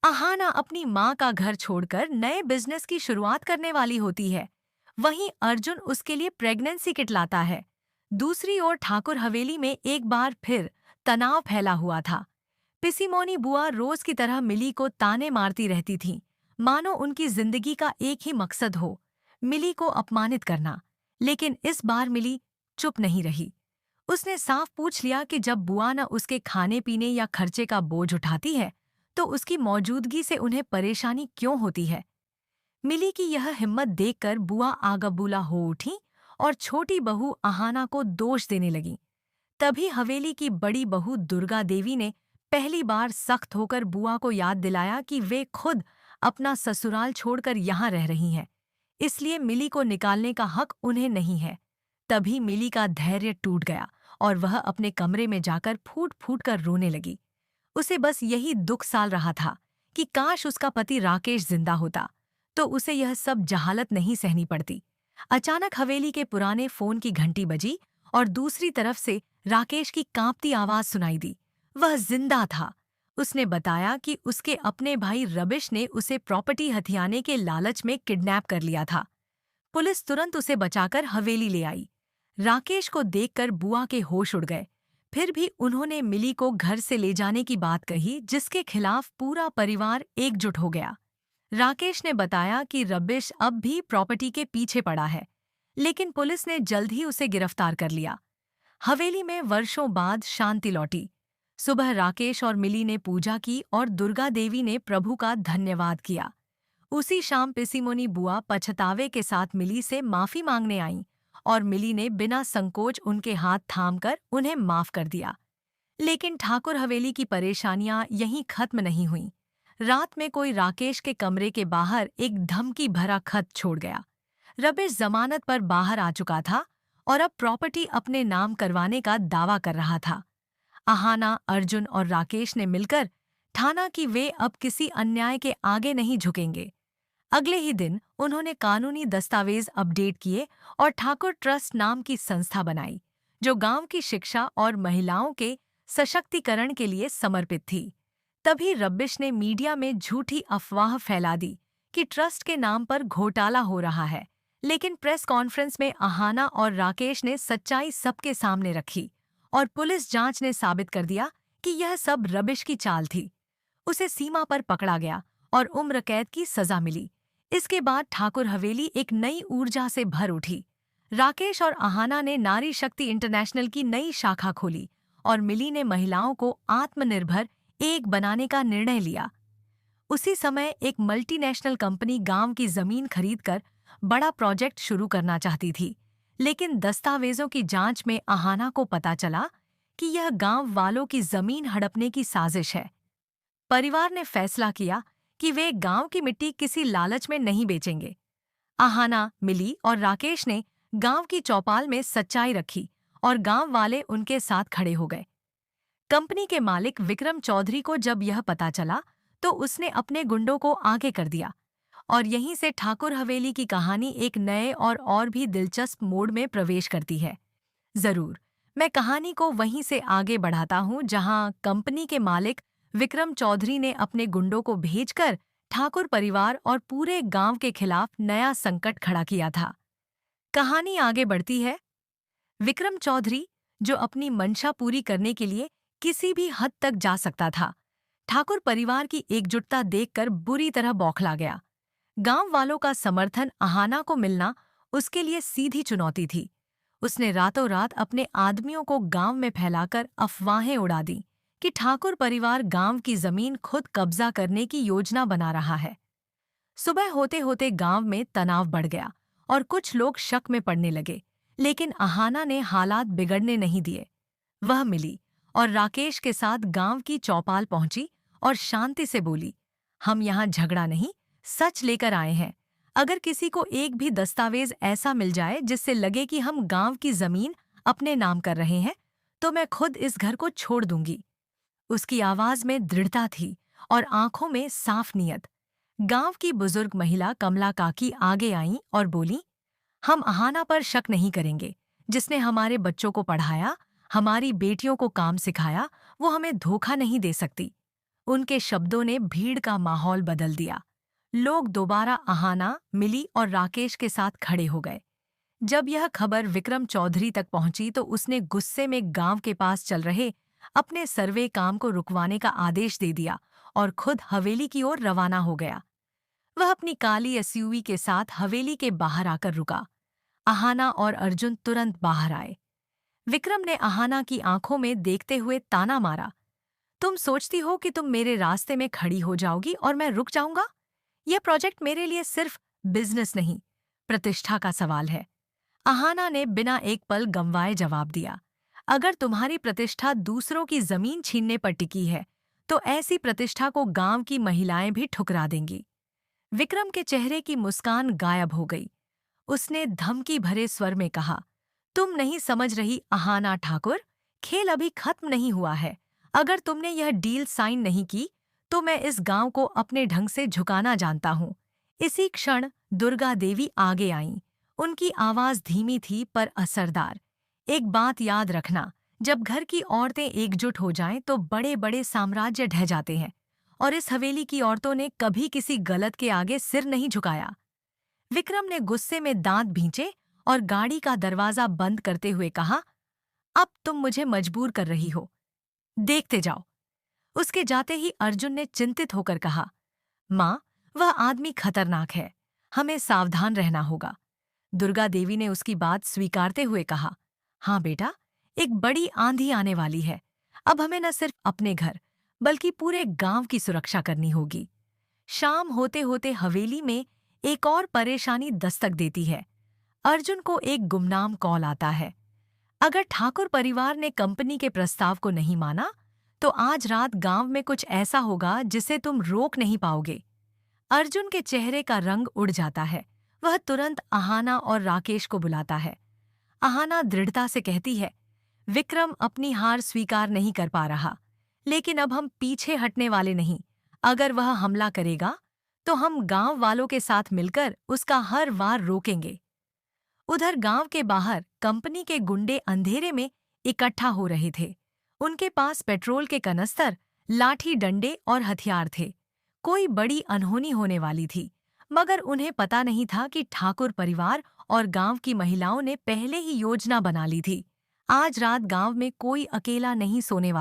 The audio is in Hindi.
अहाना अपनी माँ का घर छोड़कर नए बिजनेस की शुरुआत करने वाली होती है। वहीं अर्जुन उसके लिए प्रेगनेंसी किट लाता है। दूसरी ओर ठाकुर हवेली में एक बार फिर तनाव फैला हुआ था। पिसीमोनी बुआ रोज की तरह मिली को ताने मारती रहती थीं, मानो उनकी जिंदगी का एक ही मकसद हो, मिली को अपमानित करना। लेकिन इस बार मिली चुप नहीं रही। उसने साफ पूछ लिया कि जब बुआ न उसके खाने पीने या खर्चे का बोझ उठाती है, तो उसकी मौजूदगी से उन्हें परेशानी क्यों होती है। मिली की यह हिम्मत देखकर बुआ आगबूला हो उठी और छोटी बहू अहाना को दोष देने लगी। तभी हवेली की बड़ी बहू दुर्गा देवी ने पहली बार सख्त होकर बुआ को याद दिलाया कि वे खुद अपना ससुराल छोड़कर यहाँ रह रही हैं, इसलिए मिली को निकालने का हक उन्हें नहीं है। तभी मिली का धैर्य टूट गया और वह अपने कमरे में जाकर फूट फूट कर रोने लगी। उसे बस यही दुख साल रहा था कि काश उसका पति राकेश जिंदा होता, तो उसे यह सब जहालत नहीं सहनी पड़ती। अचानक हवेली के पुराने फोन की घंटी बजी और दूसरी तरफ से राकेश की कांपती आवाज सुनाई दी। वह जिंदा था। उसने बताया कि उसके अपने भाई रबिश ने उसे प्रॉपर्टी हथियाने के लालच में किडनैप कर लिया था। पुलिस तुरंत उसे बचाकर हवेली ले आई। राकेश को देखकर बुआ के होश उड़ गए। फिर भी उन्होंने मिली को घर से ले जाने की बात कही, जिसके खिलाफ पूरा परिवार एकजुट हो गया। राकेश ने बताया कि रबिश अब भी प्रॉपर्टी के पीछे पड़ा है, लेकिन पुलिस ने जल्द ही उसे गिरफ्तार कर लिया। हवेली में वर्षों बाद शांति लौटी। सुबह राकेश और मिली ने पूजा की और दुर्गा देवी ने प्रभु का धन्यवाद किया। उसी शाम पिसीमुनी बुआ पछतावे के साथ मिली से माफी मांगने आईं और मिली ने बिना संकोच उनके हाथ थामकर उन्हें माफ कर दिया। लेकिन ठाकुर हवेली की परेशानियां यहीं खत्म नहीं हुईं। रात में कोई राकेश के कमरे के बाहर एक धमकी भरा खत छोड़ गया। रबिश जमानत पर बाहर आ चुका था और अब प्रॉपर्टी अपने नाम करवाने का दावा कर रहा था। अहाना, अर्जुन और राकेश ने मिलकर ठाना कि वे अब किसी अन्याय के आगे नहीं झुकेंगे। अगले ही दिन उन्होंने कानूनी दस्तावेज अपडेट किए और ठाकुर ट्रस्ट नाम की संस्था बनाई, जो गांव की शिक्षा और महिलाओं के सशक्तिकरण के लिए समर्पित थी। तभी रबिश ने मीडिया में झूठी अफवाह फैला दी कि ट्रस्ट के नाम पर घोटाला हो रहा है, लेकिन प्रेस कॉन्फ्रेंस में अहाना और राकेश ने सच्चाई सबके सामने रखी और पुलिस जांच ने साबित कर दिया कि यह सब रबिश की चाल थी। उसे सीमा पर पकड़ा गया और उम्र कैद की सजा मिली। इसके बाद ठाकुर हवेली एक नई ऊर्जा से भर उठी। राकेश और अहाना ने नारी शक्ति इंटरनेशनल की नई शाखा खोली और मिली ने महिलाओं को आत्मनिर्भर एक बनाने का निर्णय लिया। उसी समय एक मल्टीनेशनल कंपनी गांव की जमीन खरीदकर बड़ा प्रोजेक्ट शुरू करना चाहती थी, लेकिन दस्तावेजों की जांच में अहाना को पता चला कि यह गांव वालों की जमीन हड़पने की साजिश है। परिवार ने फैसला किया कि वे गांव की मिट्टी किसी लालच में नहीं बेचेंगे। अहाना, मिली और राकेश ने गांव की चौपाल में सच्चाई रखी और गांव वाले उनके साथ खड़े हो गए। कंपनी के मालिक विक्रम चौधरी को जब यह पता चला, तो उसने अपने गुंडों को आगे कर दिया और यहीं से ठाकुर हवेली की कहानी एक नए और भी दिलचस्प मोड़ में प्रवेश करती है। जरूर, मैं कहानी को वहीं से आगे बढ़ाता हूं जहां कंपनी के मालिक विक्रम चौधरी ने अपने गुंडों को भेजकर ठाकुर परिवार और पूरे गांव के खिलाफ नया संकट खड़ा किया था। कहानी आगे बढ़ती है। विक्रम चौधरी, जो अपनी मंशा पूरी करने के लिए किसी भी हद तक जा सकता था, ठाकुर परिवार की एकजुटता देखकर बुरी तरह बौखला गया। गांव वालों का समर्थन अहाना को मिलना उसके लिए सीधी चुनौती थी। उसने रातों रात अपने आदमियों को गांव में फैलाकर अफवाहें उड़ा दी कि ठाकुर परिवार गांव की जमीन खुद कब्जा करने की योजना बना रहा है। सुबह होते होते गांव में तनाव बढ़ गया और कुछ लोग शक में पड़ने लगे, लेकिन अहाना ने हालात बिगड़ने नहीं दिए। वह मिली और राकेश के साथ गांव की चौपाल पहुंची और शांति से बोली, हम यहाँ झगड़ा नहीं, सच लेकर आए हैं। अगर किसी को एक भी दस्तावेज ऐसा मिल जाए जिससे लगे कि हम गांव की जमीन अपने नाम कर रहे हैं, तो मैं खुद इस घर को छोड़ दूंगी। उसकी आवाज में दृढ़ता थी और आंखों में साफ नियत। गांव की बुजुर्ग महिला कमला काकी आगे आईं और बोली, हम अहाना पर शक नहीं करेंगे। जिसने हमारे बच्चों को पढ़ाया, हमारी बेटियों को काम सिखाया, वो हमें धोखा नहीं दे सकती। उनके शब्दों ने भीड़ का माहौल बदल दिया। लोग दोबारा आहाना, मिली और राकेश के साथ खड़े हो गए। जब यह खबर विक्रम चौधरी तक पहुंची तो उसने गुस्से में गांव के पास चल रहे अपने सर्वे काम को रुकवाने का आदेश दे दिया और खुद हवेली की ओर रवाना हो गया। वह अपनी काली एसयूवी के साथ हवेली के बाहर आकर रुका। आहाना और अर्जुन तुरंत बाहर आए। विक्रम ने आहाना की आंखों में देखते हुए ताना मारा, तुम सोचती हो कि तुम मेरे रास्ते में खड़ी हो जाओगी और मैं रुक जाऊंगा? यह प्रोजेक्ट मेरे लिए सिर्फ बिजनेस नहीं, प्रतिष्ठा का सवाल है। आहाना ने बिना एक पल गंवाए जवाब दिया, अगर तुम्हारी प्रतिष्ठा दूसरों की जमीन छीनने पर टिकी है तो ऐसी प्रतिष्ठा को गांव की महिलाएं भी ठुकरा देंगी। विक्रम के चेहरे की मुस्कान गायब हो गई। उसने धमकी भरे स्वर में कहा, तुम नहीं समझ रही आहाना ठाकुर, खेल अभी खत्म नहीं हुआ है। अगर तुमने यह डील साइन नहीं की तो मैं इस गांव को अपने ढंग से झुकाना जानता हूं। इसी क्षण दुर्गा देवी आगे आईं। उनकी आवाज धीमी थी पर असरदार। एक बात याद रखना, जब घर की औरतें एकजुट हो जाएं तो बड़े बड़े साम्राज्य ढह जाते हैं, और इस हवेली की औरतों ने कभी किसी गलत के आगे सिर नहीं झुकाया। विक्रम ने गुस्से में दांत भींचे और गाड़ी का दरवाजा बंद करते हुए कहा, अब तुम मुझे मजबूर कर रही हो, देखते जाओ। उसके जाते ही अर्जुन ने चिंतित होकर कहा, माँ, वह आदमी खतरनाक है, हमें सावधान रहना होगा। दुर्गा देवी ने उसकी बात स्वीकारते हुए कहा, हाँ बेटा, एक बड़ी आंधी आने वाली है। अब हमें न सिर्फ अपने घर बल्कि पूरे गांव की सुरक्षा करनी होगी। शाम होते होते हवेली में एक और परेशानी दस्तक देती है। अर्जुन को एक गुमनाम कॉल आता है। अगर ठाकुर परिवार ने कंपनी के प्रस्ताव को नहीं माना तो आज रात गांव में कुछ ऐसा होगा जिसे तुम रोक नहीं पाओगे। अर्जुन के चेहरे का रंग उड़ जाता है। वह तुरंत आहाना और राकेश को बुलाता है। आहाना दृढ़ता से कहती है, विक्रम अपनी हार स्वीकार नहीं कर पा रहा, लेकिन अब हम पीछे हटने वाले नहीं। अगर वह हमला करेगा तो हम गांव वालों के साथ मिलकर उसका हर वार रोकेंगे। उधर गांव के बाहर कंपनी के गुंडे अंधेरे में इकट्ठा हो रहे थे। उनके पास पेट्रोल के कनस्तर, लाठी डंडे और हथियार थे। कोई बड़ी अनहोनी होने वाली थी, मगर उन्हें पता नहीं था कि ठाकुर परिवार और गांव की महिलाओं ने पहले ही योजना बना ली थी। आज रात गांव में कोई अकेला नहीं सोने वाला।